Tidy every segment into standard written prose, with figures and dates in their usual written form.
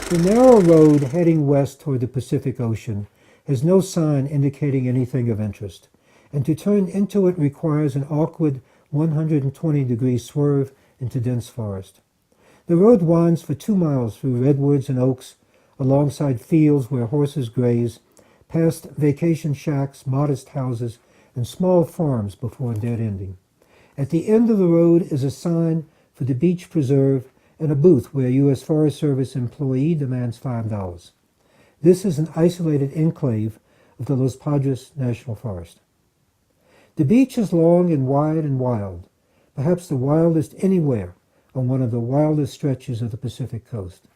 The narrow road heading west toward the Pacific Ocean has no sign indicating anything of interest, and to turn into it requires an awkward 120-degree swerve into dense forest. The road winds for 2 miles through redwoods and oaks, alongside fields where horses graze, past vacation shacks, modest houses, and small farms before dead ending. At the end of the road is a sign for the beach preserve and a booth where U.S. Forest Service employee demands $5. This is an isolated enclave of the Los Padres National Forest. The beach is long and wide and wild, perhaps the wildest anywhere on one of the wildest stretches of the Pacific coast.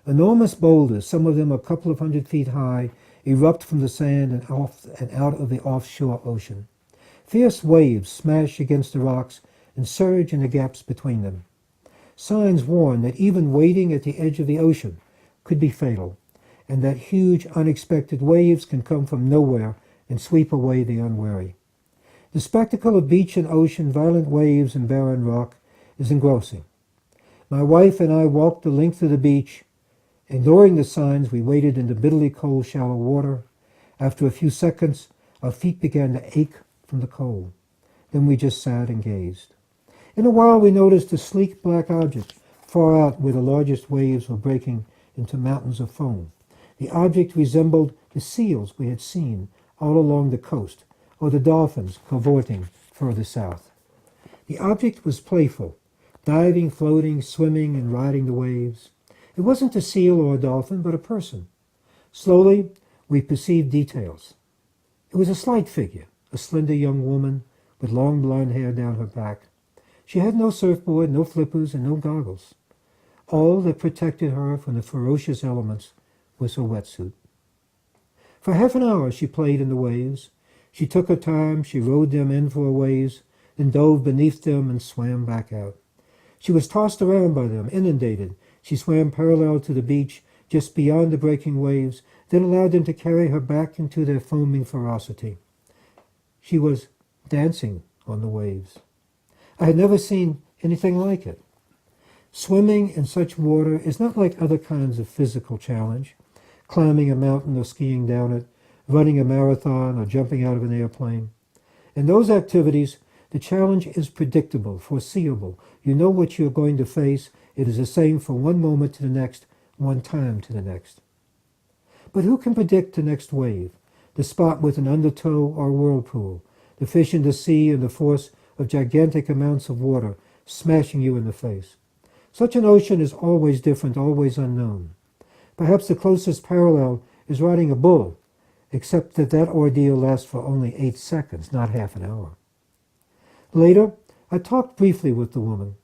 Enormous boulders, some of them a couple of 100 feet high, erupt from the sand and out of the offshore ocean. Fierce waves smash against the rocks and surge in the gaps between them. Signs warn that even wading at the edge of the ocean could be fatal, and that huge, unexpected waves can come from nowhere and sweep away the unwary. The spectacle of beach and ocean, violent waves and barren rock, is engrossing. My wife and I walked the length of the beach. Ignoring the signs, we waded into bitterly cold, shallow water. After a few seconds, our feet began to ache from the cold. Then we just sat and gazed. In a while, we noticed a sleek black object far out where the largest waves were breaking into mountains of foam. The object resembled the seals we had seen all along the coast, or the dolphins cavorting further south. The object was playful, diving, floating, swimming, and riding the waves. It wasn't a seal or a dolphin, but a person. Slowly, we perceived details. It was a slight figure, a slender young woman with long blonde hair down her back. She had no surfboard, no flippers, and no goggles. All that protected her from the ferocious elements was her wetsuit. For half an hour she played in the waves. She took her time, she rode them in for a ways, then dove beneath them and swam back out. She was tossed around by them, inundated. She swam parallel to the beach, just beyond the breaking waves, then allowed them to carry her back into their foaming ferocity. She was dancing on the waves. I had never seen anything like it. Swimming in such water is not like other kinds of physical challenge, climbing a mountain or skiing down it, running a marathon or jumping out of an airplane. In those activities, the challenge is predictable, foreseeable. You know what you're going to face. It is the same from one moment to the next, one time to the next. But who can predict the next wave, the spot with an undertow or whirlpool, the fish in the sea and the force of gigantic amounts of water smashing you in the face? Such an ocean is always different, always unknown. Perhaps the closest parallel is riding a bull, except that that ordeal lasts for only 8 seconds, not half an hour. Later, I talked briefly with the woman.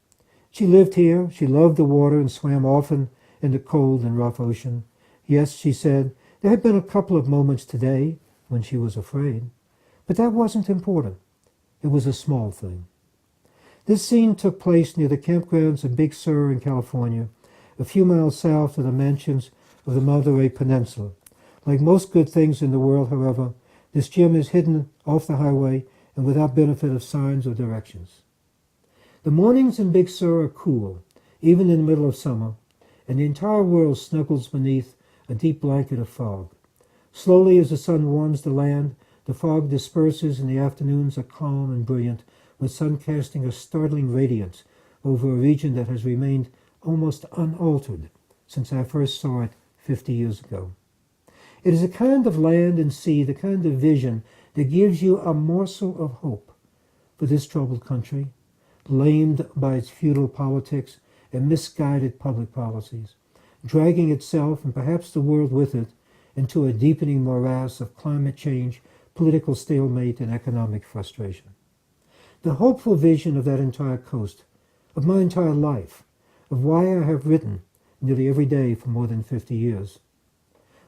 She lived here, she loved the water and swam often in the cold and rough ocean. Yes, she said, there had been a couple of moments today when she was afraid, but that wasn't important. It was a small thing. This scene took place near the campgrounds of Big Sur in California, a few miles south of the mansions of the Monterey Peninsula. Like most good things in the world, however, this gym is hidden off the highway and without benefit of signs or directions. The mornings in Big Sur are cool, even in the middle of summer, and the entire world snuggles beneath a deep blanket of fog. Slowly, as the sun warms the land, the fog disperses and the afternoons are calm and brilliant, with sun casting a startling radiance over a region that has remained almost unaltered since I first saw it 50 years ago. It is a kind of land and sea, the kind of vision that gives you a morsel of hope for this troubled country, lamed by its feudal politics and misguided public policies, dragging itself and perhaps the world with it into a deepening morass of climate change, political stalemate, and economic frustration. The hopeful vision of that entire coast, of my entire life, of why I have written nearly every day for more than 50 years,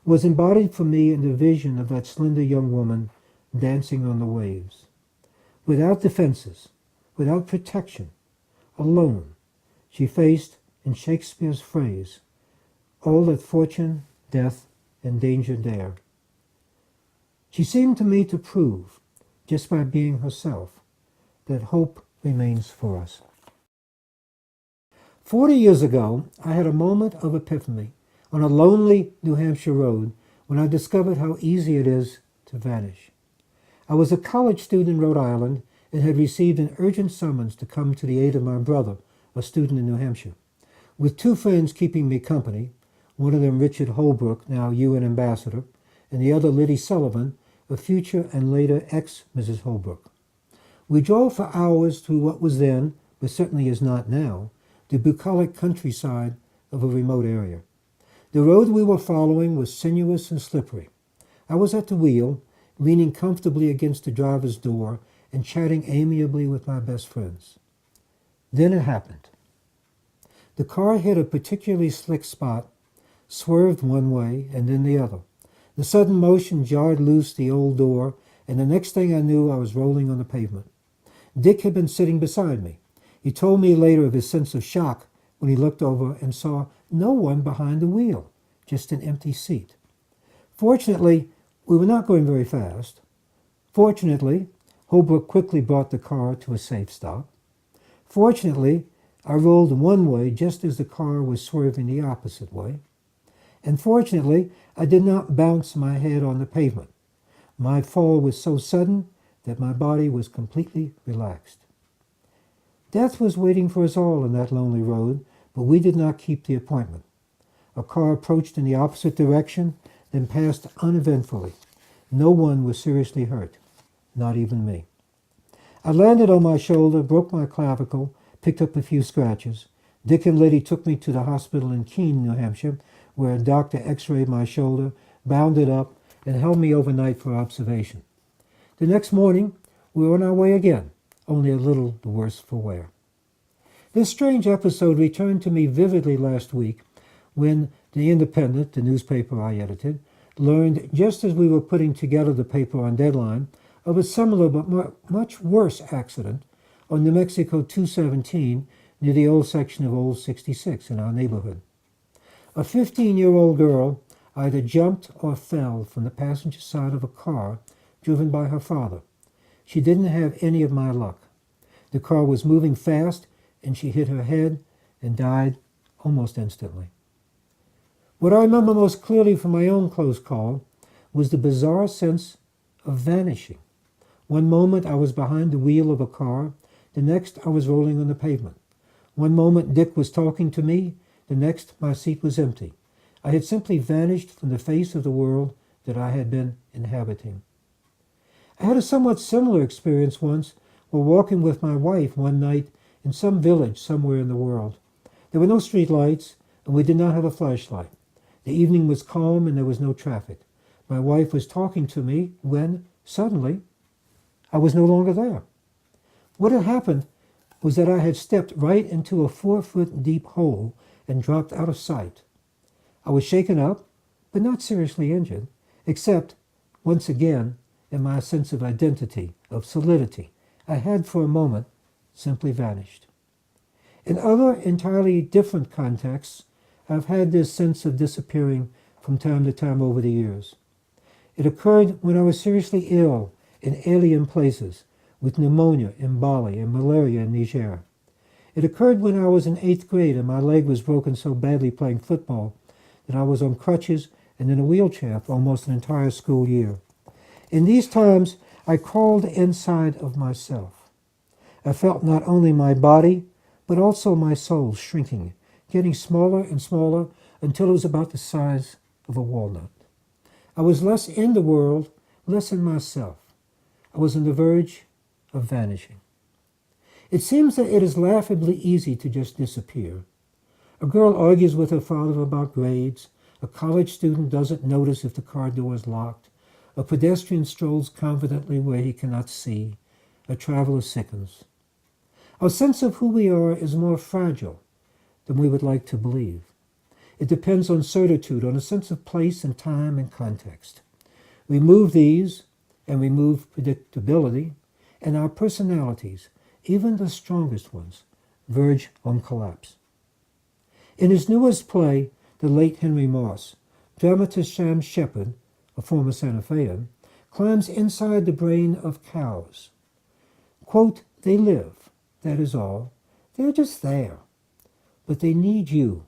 was embodied for me in the vision of that slender young woman dancing on the waves. Without defenses, without protection, alone, she faced, in Shakespeare's phrase, all that fortune, death, and danger dare. She seemed to me to prove, just by being herself, that hope remains for us. 40 years ago, I had a moment of epiphany on a lonely New Hampshire road when I discovered how easy it is to vanish. I was a college student in Rhode Island and had received an urgent summons to come to the aid of my brother, a student in New Hampshire. With two friends keeping me company, one of them Richard Holbrook, now UN ambassador, and the other Liddy Sullivan, a future and later ex-Mrs. Holbrook. We drove for hours through what was then, but certainly is not now, the bucolic countryside of a remote area. The road we were following was sinuous and slippery. I was at the wheel, leaning comfortably against the driver's door and chatting amiably with my best friends. Then it happened. The car hit a particularly slick spot, swerved one way and then the other. The sudden motion jarred loose the old door, and the next thing I knew, I was rolling on the pavement. Dick had been sitting beside me. He told me later of his sense of shock when he looked over and saw no one behind the wheel, just an empty seat. Fortunately, we were not going very fast. Fortunately, Holbrook quickly brought the car to a safe stop. Fortunately, I rolled one way just as the car was swerving the opposite way. And fortunately, I did not bounce my head on the pavement. My fall was so sudden that my body was completely relaxed. Death was waiting for us all on that lonely road, but we did not keep the appointment. A car approached in the opposite direction, then passed uneventfully. No one was seriously hurt, not even me. I landed on my shoulder, broke my clavicle, picked up a few scratches. Dick and Liddy took me to the hospital in Keene, New Hampshire, where a doctor x-rayed my shoulder, bound it up, and held me overnight for observation. The next morning, we were on our way again, only a little the worse for wear. This strange episode returned to me vividly last week when The Independent, the newspaper I edited, learned, just as we were putting together the paper on deadline, of a similar but much worse accident on New Mexico 217 near the old section of Old 66 in our neighborhood. A 15-year-old girl either jumped or fell from the passenger side of a car driven by her father. She didn't have any of my luck. The car was moving fast, and she hit her head and died almost instantly. What I remember most clearly from my own close call was the bizarre sense of vanishing. One moment I was behind the wheel of a car, the next I was rolling on the pavement. One moment Dick was talking to me, the next my seat was empty. I had simply vanished from the face of the world that I had been inhabiting. I had a somewhat similar experience once while walking with my wife one night in some village somewhere in the world. There were no street lights, and we did not have a flashlight. The evening was calm and there was no traffic. My wife was talking to me when, suddenly, I was no longer there. What had happened was that I had stepped right into a 4-foot deep hole and dropped out of sight. I was shaken up, but not seriously injured, except, once again, in my sense of identity, of solidity. I had for a moment simply vanished. In other entirely different contexts, I've had this sense of disappearing from time to time over the years. It occurred when I was seriously ill in alien places, with pneumonia in Bali and malaria in Niger. It occurred when I was in 8th grade and my leg was broken so badly playing football that I was on crutches and in a wheelchair for almost an entire school year. In these times, I crawled inside of myself. I felt not only my body, but also my soul shrinking, getting smaller and smaller until it was about the size of a walnut. I was less in the world, less in myself. I was on the verge of vanishing. It seems that it is laughably easy to just disappear. A girl argues with her father about grades. A college student doesn't notice if the car door is locked. A pedestrian strolls confidently where he cannot see. A traveler sickens. Our sense of who we are is more fragile than we would like to believe. It depends on certitude, on a sense of place and time and context. Remove these, and remove predictability, and our personalities, even the strongest ones, verge on collapse. In his newest play, The Late Henry Moss, dramatist Sam Shepard, a former Santa Fean, climbs inside the brain of cows. Quote, they live, that is all. They're just there. But they need you.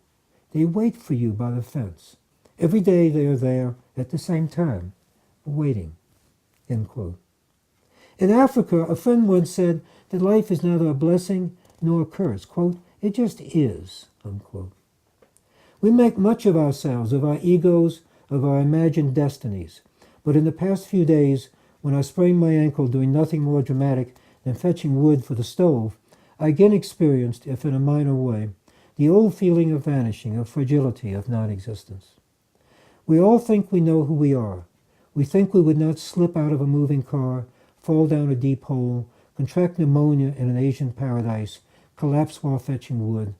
They wait for you by the fence. Every day they are there at the same time, waiting." End quote. In Africa, a friend once said that life is neither a blessing nor a curse. Quote, "It just is." Unquote. We make much of ourselves, of our egos, of our imagined destinies. But in the past few days, when I sprained my ankle doing nothing more dramatic than fetching wood for the stove, I again experienced, if in a minor way, the old feeling of vanishing, of fragility, of non-existence. We all think we know who we are. We think we would not slip out of a moving car, fall down a deep hole, contract pneumonia in an Asian paradise, collapse while fetching wood.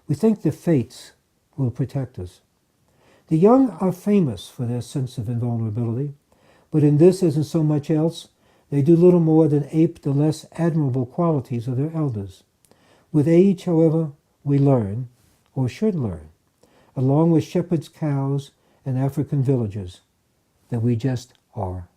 We think the fates will protect us. The young are famous for their sense of invulnerability, but in this, as in so much else, they do little more than ape the less admirable qualities of their elders. With age, however, we learn, or should learn, along with shepherds' cows and African villagers, that we just are.